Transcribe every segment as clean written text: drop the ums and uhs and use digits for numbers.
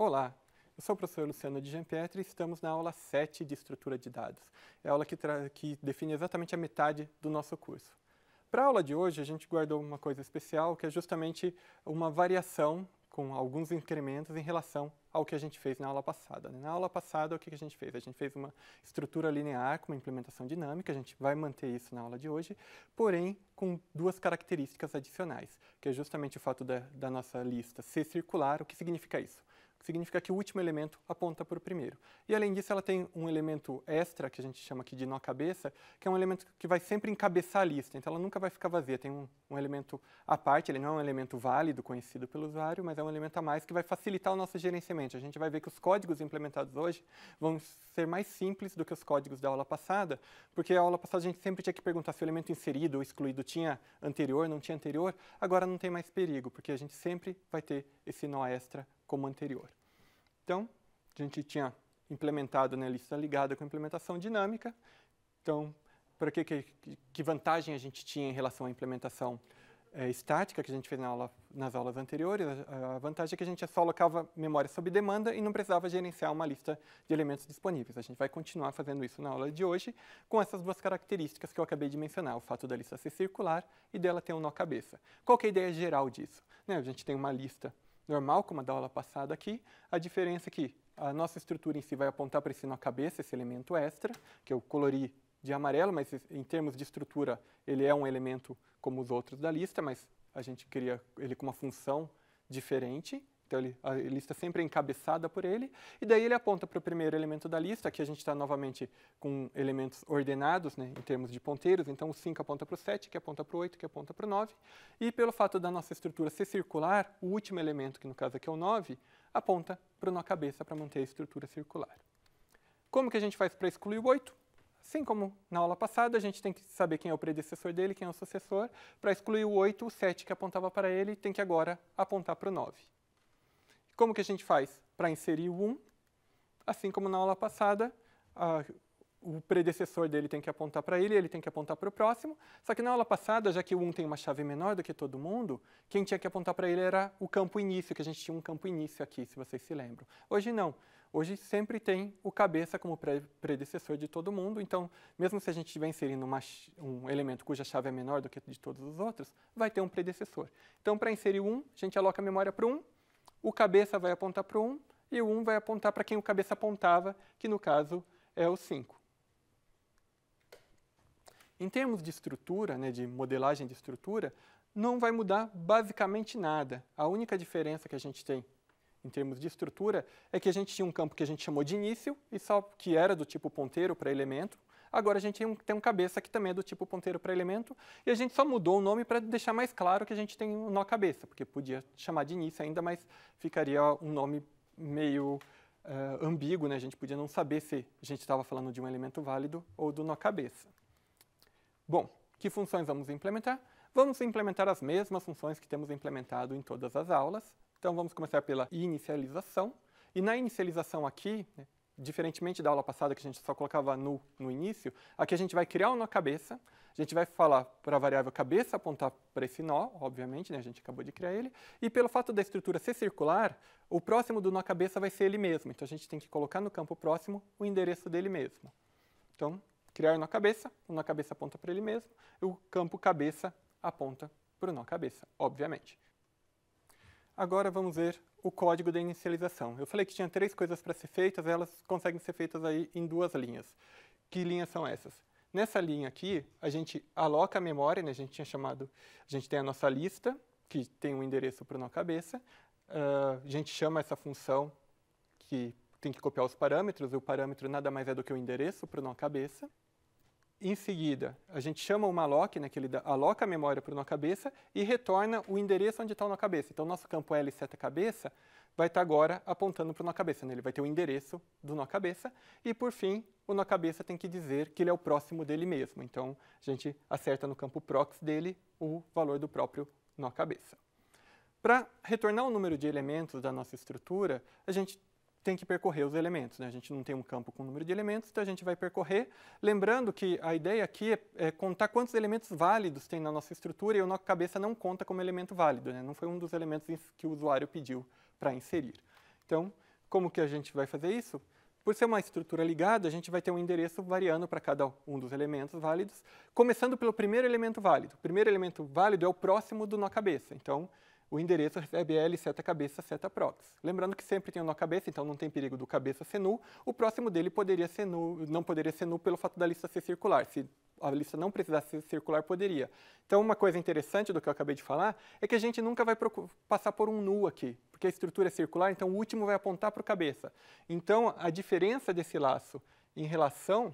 Olá, eu sou o professor Luciano de Gianpietri e estamos na aula 7 de estrutura de dados. É a aula que define exatamente a metade do nosso curso. Para a aula de hoje, a gente guardou uma coisa especial, que é justamente uma variação com alguns incrementos em relação ao que a gente fez na aula passada. Na aula passada, o que a gente fez? A gente fez uma estrutura linear com uma implementação dinâmica, a gente vai manter isso na aula de hoje, porém com duas características adicionais, que é justamente o fato da nossa lista ser circular. O que significa isso? Significa que o último elemento aponta para o primeiro. E além disso, ela tem um elemento extra, que a gente chama aqui de nó cabeça, que é um elemento que vai sempre encabeçar a lista, então ela nunca vai ficar vazia. Tem um elemento à parte, ele não é um elemento válido, conhecido pelo usuário, mas é um elemento a mais que vai facilitar o nosso gerenciamento. A gente vai ver que os códigos implementados hoje vão ser mais simples do que os códigos da aula passada, porque a aula passada a gente sempre tinha que perguntar se o elemento inserido ou excluído tinha anterior, não tinha anterior. Agora não tem mais perigo, porque a gente sempre vai ter esse nó extra como anterior. Então, a gente tinha implementado na lista ligada com implementação dinâmica. Então, para que vantagem a gente tinha em relação à implementação estática que a gente fez nas aulas anteriores? A vantagem é que a gente só alocava memória sob demanda e não precisava gerenciar uma lista de elementos disponíveis. A gente vai continuar fazendo isso na aula de hoje com essas duas características que eu acabei de mencionar, o fato da lista ser circular e dela ter um nó cabeça. Qual que é a ideia geral disso? A gente tem uma lista normal, como a da aula passada aqui. A diferença é que a nossa estrutura em si vai apontar para esse nó cabeça, esse elemento extra, que eu colori de amarelo, mas em termos de estrutura ele é um elemento como os outros da lista, mas a gente cria ele com uma função diferente. Então a lista sempre é encabeçada por ele, e daí ele aponta para o primeiro elemento da lista. Aqui a gente está novamente com elementos ordenados, em termos de ponteiros. Então o 5 aponta para o 7, que aponta para o 8, que aponta para o 9. E pelo fato da nossa estrutura ser circular, o último elemento, que no caso aqui é o 9, aponta para o nó cabeça para manter a estrutura circular. Como que a gente faz para excluir o 8? Assim como na aula passada, a gente tem que saber quem é o predecessor dele, quem é o sucessor. Para excluir o 8, o 7 que apontava para ele tem que agora apontar para o 9. Como que a gente faz para inserir o 1? Assim como na aula passada, o predecessor dele tem que apontar para ele tem que apontar para o próximo. Só que na aula passada, já que o 1 tem uma chave menor do que todo mundo, quem tinha que apontar para ele era o campo início, que a gente tinha um campo início aqui, se vocês se lembram. Hoje não. Hoje sempre tem o cabeça como predecessor de todo mundo, então mesmo se a gente estiver inserindo um elemento cuja chave é menor do que de todos os outros, vai ter um predecessor. Então para inserir o 1, a gente aloca a memória para o 1, o cabeça vai apontar para o 1 e o 1 vai apontar para quem o cabeça apontava, que no caso é o 5. Em termos de estrutura, de modelagem de estrutura, não vai mudar basicamente nada. A única diferença que a gente tem em termos de estrutura é que a gente tinha um campo que a gente chamou de início, e só que era do tipo ponteiro para elemento. Agora a gente tem um cabeça que também é do tipo ponteiro para elemento, e a gente só mudou o nome para deixar mais claro que a gente tem um nó cabeça, porque podia chamar de início ainda, mas ficaria um nome meio ambíguo, A gente podia não saber se a gente estava falando de um elemento válido ou do nó cabeça. Bom, que funções vamos implementar? Vamos implementar as mesmas funções que temos implementado em todas as aulas. Então vamos começar pela inicialização. E na inicialização aqui, diferentemente da aula passada que a gente só colocava no início, aqui a gente vai criar um nó cabeça, a gente vai falar para a variável cabeça apontar para esse nó, obviamente, a gente acabou de criar ele, e pelo fato da estrutura ser circular, o próximo do nó cabeça vai ser ele mesmo, então a gente tem que colocar no campo próximo o endereço dele mesmo. Então, criar nó cabeça, o nó cabeça aponta para ele mesmo, e o campo cabeça aponta para o nó cabeça, obviamente. Agora vamos ver o código da inicialização. Eu falei que tinha 3 coisas para ser feitas, elas conseguem ser feitas aí em 2 linhas. Que linhas são essas? Nessa linha aqui, a gente aloca a memória, a gente tem a nossa lista, que tem um endereço para o nó cabeça, a gente chama essa função que tem que copiar os parâmetros, e o parâmetro nada mais é do que o endereço para o nó cabeça. Em seguida, a gente chama o malloc, que ele aloca a memória para o nó cabeça e retorna o endereço onde está o nó cabeça. Então, o nosso campo L seta cabeça vai estar agora apontando para o nó cabeça. Ele vai ter o endereço do nó cabeça e, por fim, o nó cabeça tem que dizer que ele é o próximo dele mesmo. Então, a gente acerta no campo prox dele o valor do próprio nó cabeça. Para retornar o número de elementos da nossa estrutura, a gente tem que percorrer os elementos. A gente não tem um campo com número de elementos, então a gente vai percorrer. Lembrando que a ideia aqui é contar quantos elementos válidos tem na nossa estrutura, e o nó cabeça não conta como elemento válido, Não foi um dos elementos que o usuário pediu para inserir. Então, como que a gente vai fazer isso? Por ser uma estrutura ligada, a gente vai ter um endereço variando para cada um dos elementos válidos, começando pelo primeiro elemento válido. O primeiro elemento válido é o próximo do nó cabeça. Então, o endereço recebe L seta cabeça seta prox. Lembrando que sempre tem o nó cabeça, então não tem perigo do cabeça ser null. O próximo dele poderia ser null, não poderia ser null pelo fato da lista ser circular. Se a lista não precisasse ser circular, poderia. Então, uma coisa interessante do que eu acabei de falar é que a gente nunca vai passar por um null aqui, porque a estrutura é circular, então o último vai apontar para o cabeça. Então, a diferença desse laço em relação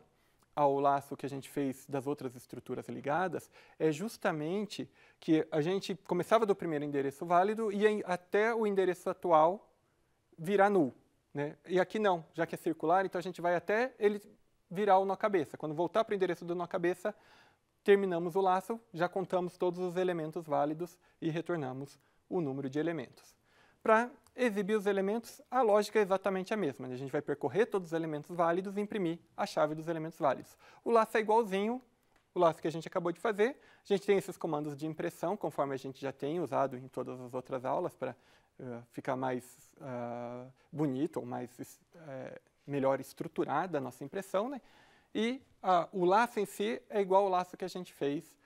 ao laço que a gente fez das outras estruturas ligadas é justamente que a gente começava do primeiro endereço válido e ia até o endereço atual virar null, né? E aqui não, já que é circular, então a gente vai até ele virar o nó cabeça. Quando voltar para o endereço do nó cabeça, terminamos o laço, já contamos todos os elementos válidos e retornamos o número de elementos. Para exibir os elementos, a lógica é exatamente a mesma. A gente vai percorrer todos os elementos válidos e imprimir a chave dos elementos válidos. O laço é igualzinho o laço que a gente acabou de fazer. A gente tem esses comandos de impressão, conforme a gente já tem usado em todas as outras aulas, para ficar mais bonito ou melhor estruturada a nossa impressão, né? E o laço em si é igual ao laço que a gente fez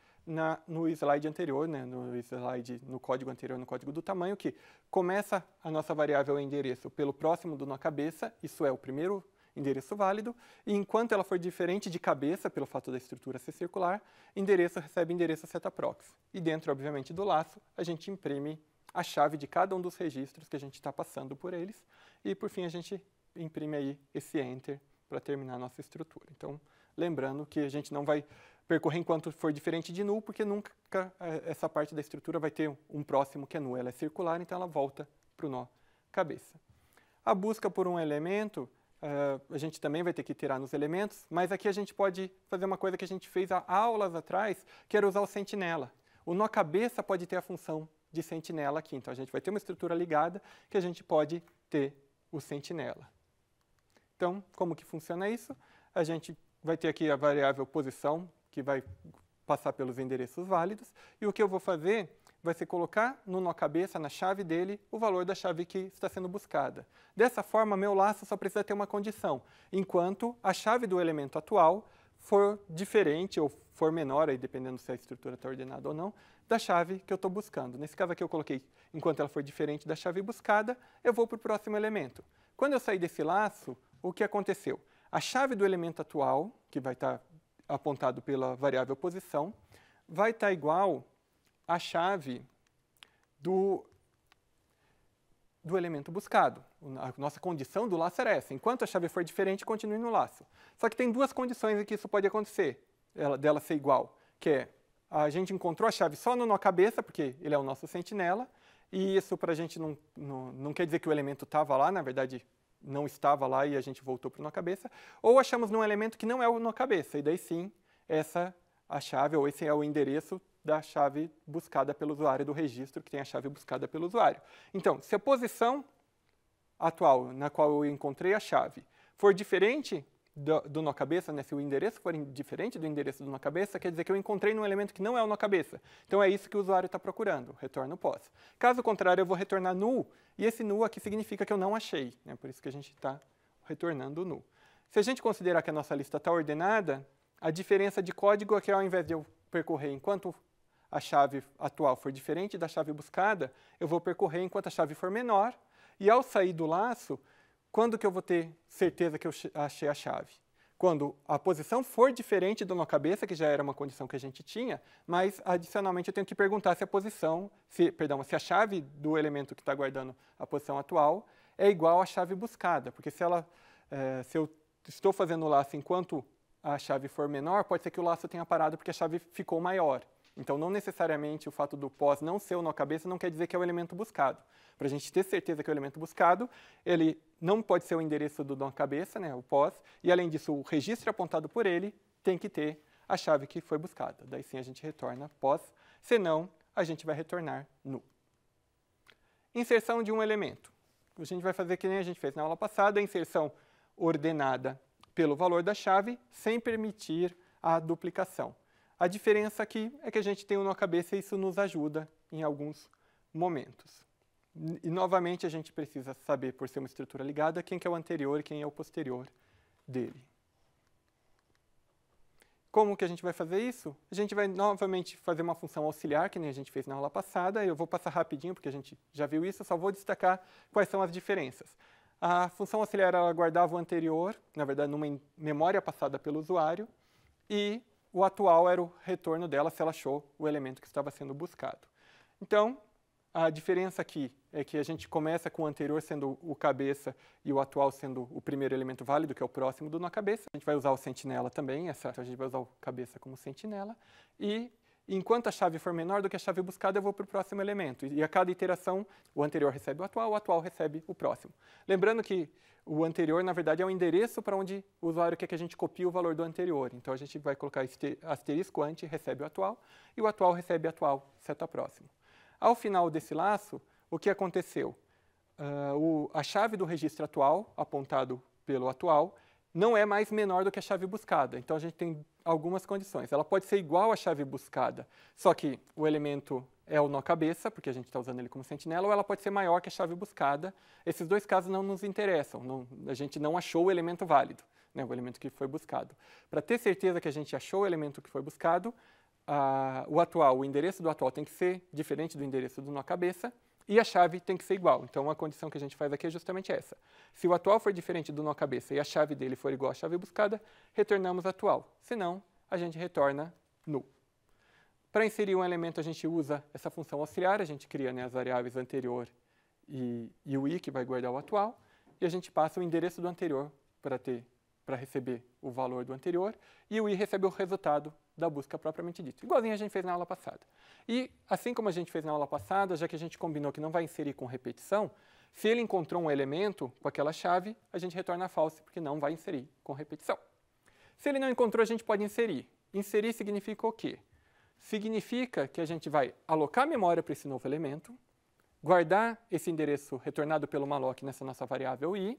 no slide anterior, né, no código anterior, no código do tamanho, que começa a nossa variável endereço pelo próximo do nó cabeça, isso é o primeiro endereço válido, e enquanto ela for diferente de cabeça, pelo fato da estrutura ser circular, endereço recebe endereço seta prox. E dentro, obviamente, do laço, a gente imprime a chave de cada um dos registros que a gente está passando por eles, e por fim a gente imprime aí esse enter para terminar a nossa estrutura. Então, lembrando que a gente não vai percorrer enquanto for diferente de null, porque nunca essa parte da estrutura vai ter um próximo que é null. Ela é circular, então ela volta para o nó cabeça. A busca por um elemento, a gente também vai ter que iterar nos elementos, mas aqui a gente pode fazer uma coisa que a gente fez há aulas atrás, que era usar o sentinela. O nó cabeça pode ter a função de sentinela aqui, então a gente vai ter uma estrutura ligada que a gente pode ter o sentinela. Então, como que funciona isso? A gente vai ter aqui a variável posição, que vai passar pelos endereços válidos, e o que eu vou fazer vai ser colocar no nó cabeça, na chave dele, o valor da chave que está sendo buscada. Dessa forma, meu laço só precisa ter uma condição, enquanto a chave do elemento atual for diferente ou for menor, aí dependendo se a estrutura está ordenada ou não, da chave que eu estou buscando. Nesse caso aqui eu coloquei, enquanto ela for diferente da chave buscada, eu vou para o próximo elemento. Quando eu sair desse laço, o que aconteceu? A chave do elemento atual, que vai estar apontado pela variável posição, vai estar igual à chave do elemento buscado. A nossa condição do laço era essa. Enquanto a chave for diferente, continue no laço. Só que tem duas condições em que isso pode acontecer, dela ser igual, que é a gente encontrou a chave só no nó cabeça, porque ele é o nosso sentinela, e isso para a gente não quer dizer que o elemento estava lá, na verdade não estava lá e a gente voltou para o nó cabeça, ou achamos num elemento que não é o nó cabeça, e daí sim, a chave, ou esse é o endereço da chave buscada pelo usuário, do registro que tem a chave buscada pelo usuário. Então, se a posição atual na qual eu encontrei a chave for diferente do nó cabeça, né, se o endereço for diferente do endereço do nó cabeça, quer dizer que eu encontrei num elemento que não é o nó cabeça. Então é isso que o usuário está procurando, retorno pos. Caso contrário, eu vou retornar null, e esse null aqui significa que eu não achei, né, por isso que a gente está retornando null. Se a gente considerar que a nossa lista está ordenada, a diferença de código é que ao invés de eu percorrer enquanto a chave atual for diferente da chave buscada, eu vou percorrer enquanto a chave for menor, e ao sair do laço, quando que eu vou ter certeza que eu achei a chave? Quando a posição for diferente do nó cabeça, que já era uma condição que a gente tinha, mas adicionalmente eu tenho que perguntar se a chave do elemento que está guardando a posição atual é igual à chave buscada, porque se eu estou fazendo o laço enquanto a chave for menor, pode ser que o laço tenha parado porque a chave ficou maior. Então, não necessariamente o fato do pos não ser o nó cabeça não quer dizer que é o elemento buscado. Para a gente ter certeza que é o elemento buscado, ele não pode ser o endereço do nó cabeça, né, o pos, e além disso, o registro apontado por ele tem que ter a chave que foi buscada. Daí sim a gente retorna pos, senão a gente vai retornar null. Inserção de um elemento. A gente vai fazer que nem a gente fez na aula passada, a inserção ordenada pelo valor da chave, sem permitir a duplicação. A diferença aqui é que a gente tem o nó cabeça e isso nos ajuda em alguns momentos. E, novamente, a gente precisa saber, por ser uma estrutura ligada, quem que é o anterior e quem é o posterior dele. Como que a gente vai fazer isso? A gente vai novamente fazer uma função auxiliar, que nem a gente fez na aula passada. Eu vou passar rapidinho, porque a gente já viu isso, só vou destacar quais são as diferenças. A função auxiliar ela guardava o anterior, na verdade, numa memória passada pelo usuário, e o atual era o retorno dela se ela achou o elemento que estava sendo buscado. Então, a diferença aqui é que a gente começa com o anterior sendo o cabeça e o atual sendo o primeiro elemento válido, que é o próximo do nó cabeça. A gente vai usar o sentinela também, então a gente vai usar o cabeça como sentinela. E enquanto a chave for menor do que a chave buscada, eu vou para o próximo elemento. E a cada iteração, o anterior recebe o atual recebe o próximo. Lembrando que o anterior, na verdade, é o endereço para onde o usuário quer que a gente copie o valor do anterior. Então, a gente vai colocar asterisco ante recebe o atual, e o atual recebe atual, seta próximo. Ao final desse laço, o que aconteceu? A chave do registro atual, apontado pelo atual, não é mais menor do que a chave buscada. Então, a gente tem algumas condições. Ela pode ser igual à chave buscada, só que o elemento é o nó cabeça, porque a gente está usando ele como sentinela, ou ela pode ser maior que a chave buscada. Esses dois casos não nos interessam. A gente não achou o elemento válido, né, o elemento que foi buscado. Para ter certeza que a gente achou o elemento que foi buscado, o endereço do atual tem que ser diferente do endereço do nó cabeça e a chave tem que ser igual. Então, a condição que a gente faz aqui é justamente essa. Se o atual for diferente do nó cabeça e a chave dele for igual à chave buscada, retornamos atual. Se não, a gente retorna null. Para inserir um elemento, a gente usa essa função auxiliar, a gente cria, né, as variáveis anterior e o i, que vai guardar o atual, e a gente passa o endereço do anterior para receber o valor do anterior, e o i recebe o resultado da busca propriamente dito. Igualzinho a gente fez na aula passada. E, assim como a gente fez na aula passada, já que a gente combinou que não vai inserir com repetição, se ele encontrou um elemento com aquela chave, a gente retorna false, porque não vai inserir com repetição. Se ele não encontrou, a gente pode inserir. Inserir significa o quê? Significa que a gente vai alocar memória para esse novo elemento, guardar esse endereço retornado pelo malloc nessa nossa variável i,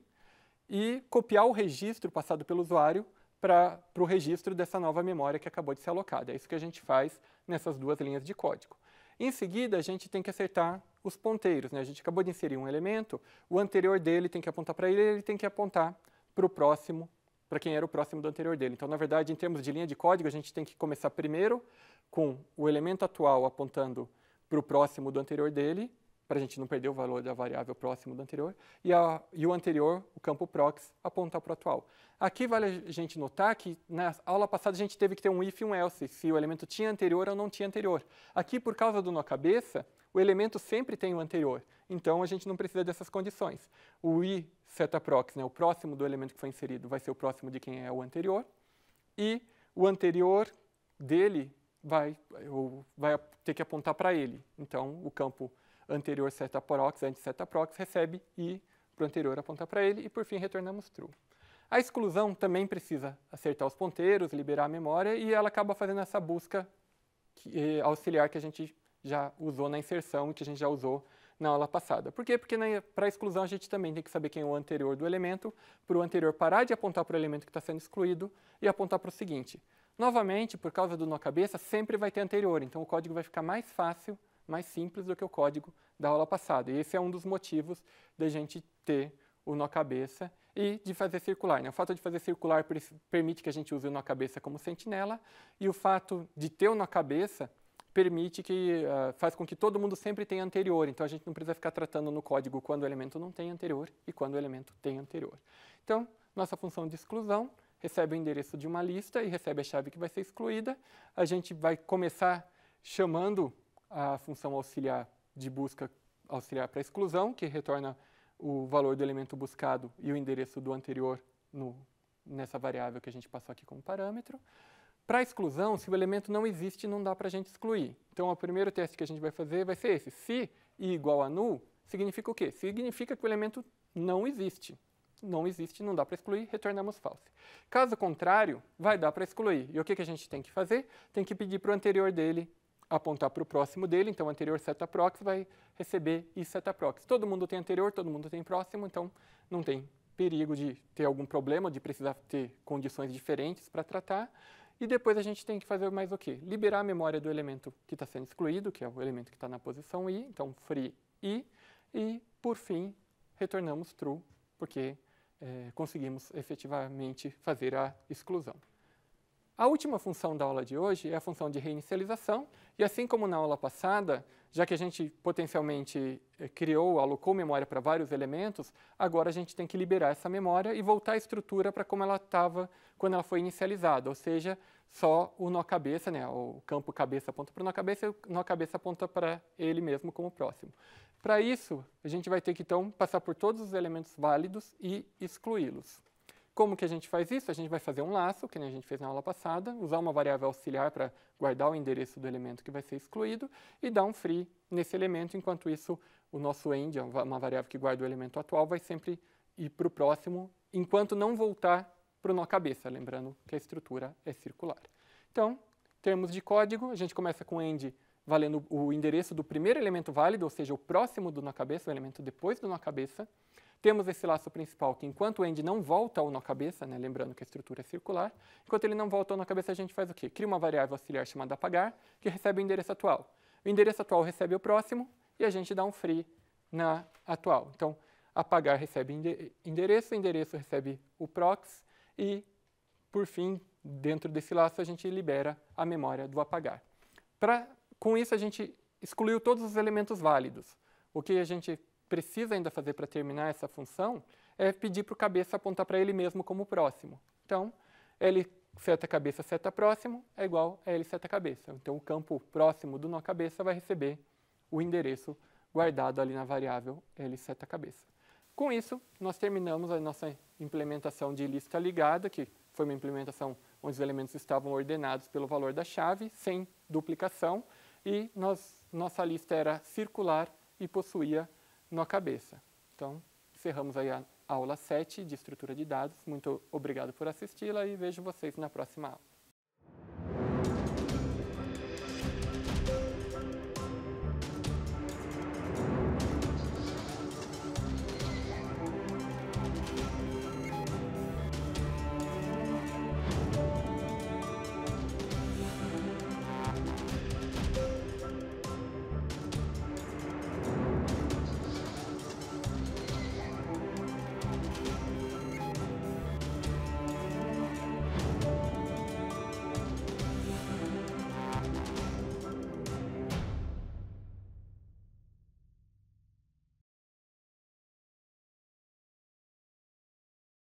e copiar o registro passado pelo usuário para o registro dessa nova memória que acabou de ser alocada. É isso que a gente faz nessas duas linhas de código. Em seguida, a gente tem que acertar os ponteiros, né? A gente acabou de inserir um elemento, o anterior dele tem que apontar para ele tem que apontar para o próximo, para quem era o próximo do anterior dele. Então, na verdade, em termos de linha de código, a gente tem que começar primeiro com o elemento atual apontando para o próximo do anterior dele, para a gente não perder o valor da variável próximo do anterior, e o anterior, o campo prox, apontar para o atual. Aqui vale a gente notar que na aula passada a gente teve que ter um if e um else, se o elemento tinha anterior ou não tinha anterior. Aqui, por causa do nó cabeça, o elemento sempre tem o anterior, então a gente não precisa dessas condições. O i seta prox, né, o próximo do elemento que foi inserido, vai ser o próximo de quem é o anterior, e o anterior dele vai ter que apontar para ele. Então, o campo anterior seta prox, antes seta prox, recebe i para o anterior apontar para ele e, por fim, retornamos true. A exclusão também precisa acertar os ponteiros, liberar a memória e ela acaba fazendo essa busca auxiliar que a gente já usou na inserção e que a gente já usou na aula passada. Por quê? Porque para a exclusão a gente também tem que saber quem é o anterior do elemento, para o anterior parar de apontar para o elemento que está sendo excluído e apontar para o seguinte. Novamente, por causa do nó cabeça, sempre vai ter anterior, então o código vai ficar mais fácil, mais simples do que o código da aula passada. E esse é um dos motivos da gente ter o nó cabeça e de fazer circular, né? O fato de fazer circular permite que a gente use o nó cabeça como sentinela e o fato de ter o nó cabeça permite que faz com que todo mundo sempre tenha anterior. Então, a gente não precisa ficar tratando no código quando o elemento não tem anterior e quando o elemento tem anterior. Então, nossa função de exclusão recebe o endereço de uma lista e recebe a chave que vai ser excluída. A gente vai começar chamando a função auxiliar de busca auxiliar para exclusão, que retorna o valor do elemento buscado e o endereço do anterior nessa variável que a gente passou aqui como parâmetro. Para exclusão, se o elemento não existe, não dá para a gente excluir. Então, o primeiro teste que a gente vai fazer vai ser esse. Se i igual a null, significa o quê? Significa que o elemento não existe. Não existe, não dá para excluir, retornamos false. Caso contrário, vai dar para excluir. E o que a gente tem que fazer? Tem que pedir para o anterior dele apontar para o próximo dele, então o anterior seta prox vai receber i seta prox. Todo mundo tem anterior, todo mundo tem próximo, então não tem perigo de ter algum problema, de precisar ter condições diferentes para tratar. E depois a gente tem que fazer mais o quê? Liberar a memória do elemento que está sendo excluído, que é o elemento que está na posição i, então free i, e, por fim, retornamos true, porque conseguimos efetivamente fazer a exclusão. A última função da aula de hoje é a função de reinicialização, e assim como na aula passada, já que a gente potencialmente alocou memória para vários elementos, agora a gente tem que liberar essa memória e voltar à estrutura para como ela estava quando ela foi inicializada, ou seja, só o nó cabeça, né, o campo cabeça aponta para o nó cabeça e o nó cabeça aponta para ele mesmo como próximo. Para isso, a gente vai ter que então passar por todos os elementos válidos e excluí-los. Como que a gente faz isso? A gente vai fazer um laço, que nem a gente fez na aula passada, usar uma variável auxiliar para guardar o endereço do elemento que vai ser excluído e dar um free nesse elemento. Enquanto isso, o nosso end, uma variável que guarda o elemento atual, vai sempre ir para o próximo, enquanto não voltar para o nó cabeça, lembrando que a estrutura é circular. Então, em termos de código, a gente começa com end valendo o endereço do primeiro elemento válido, ou seja, o próximo do nó cabeça, o elemento depois do nó cabeça. Temos esse laço principal que, enquanto o end não volta ao nó cabeça, né, lembrando que a estrutura é circular, enquanto ele não volta ao nó cabeça, a gente faz o quê? Cria uma variável auxiliar chamada apagar, que recebe o endereço atual. O endereço atual recebe o próximo e a gente dá um free na atual. Então, apagar recebe endereço, o endereço recebe o prox e, por fim, dentro desse laço, a gente libera a memória do apagar. Com isso, a gente excluiu todos os elementos válidos. O que a gente precisa ainda fazer para terminar essa função é pedir para o cabeça apontar para ele mesmo como próximo. Então, L seta cabeça seta próximo é igual a L seta cabeça. Então, o campo próximo do nó cabeça vai receber o endereço guardado ali na variável L seta cabeça. Com isso, nós terminamos a nossa implementação de lista ligada, que foi uma implementação onde os elementos estavam ordenados pelo valor da chave, sem duplicação, e nossa lista era circular e possuía nó cabeça. Então, encerramos aí a aula 7 de estrutura de dados. Muito obrigado por assisti-la e vejo vocês na próxima aula.